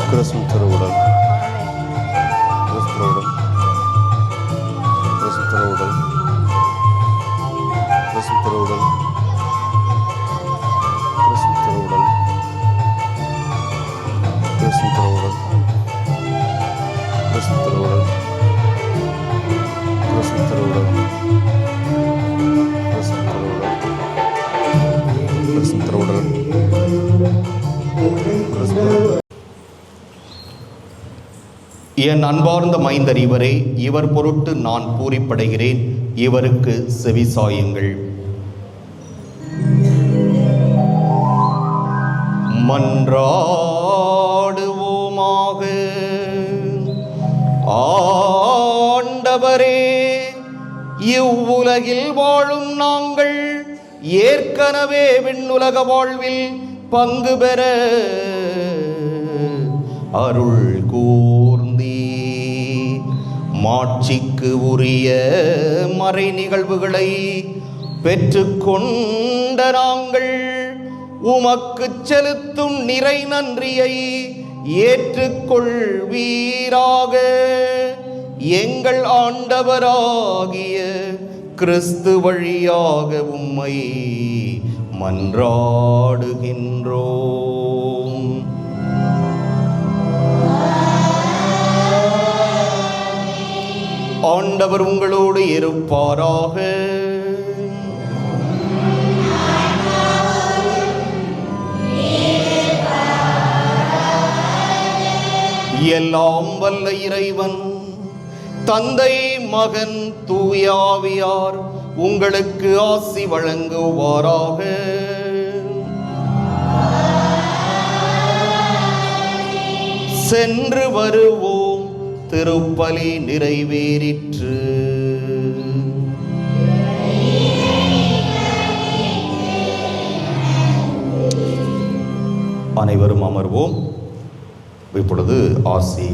கிறிஸ்துவின் திருவுடல், கிறிஸ்துவின் திருவுடல், கிறிஸ்துவின் திருவுடல், கிறிஸ்துவின் திருவுடல், கிறிஸ்துவின் திருவுடல், கிறிஸ்துவின் திருவுடல், கிறிஸ்துவின் திருவுடல், கிறிஸ்துவின் திருவுடல், கிறிஸ்துவின். என் அன்பார்ந்த மைந்தர் இவரே, இவர் பொருட்டு நான் பூரிப்படைகிறேன், இவருக்கு செவிசாயுங்கள். மன்றாடுவோமாக. ஆண்டவரே, இவ்வுலகில் வாழும் நாங்கள் ஏற்கனவே விண்ணுலக வாழ்வில் பங்கு பெற அருள் கூர்ந்தீ. மாட்சிக்கு உரிய மறை நிகழ்வுகளை பெற்றுக்கொண்ட நாங்கள் உமக்கு செலுத்தும் நிறை நன்றியை ஏற்றுக்கொள்வீராக. எங்கள் ஆண்டவராகிய கிறிஸ்து வழியாக உம்மை மன்றாடுகின்றோம். ஆண்டவர் உங்களோடு இருப்பாராக. எல்லாம் வல்ல இறைவன் தந்தை, மகன், தூயாவியார் உங்களுக்கு ஆசி வழங்குவாராக. சென்று வருவோம், திருப்பலி நிறைவேறிற்று. அனைவரும் அமர்வோம். இப்பொழுது ஆசி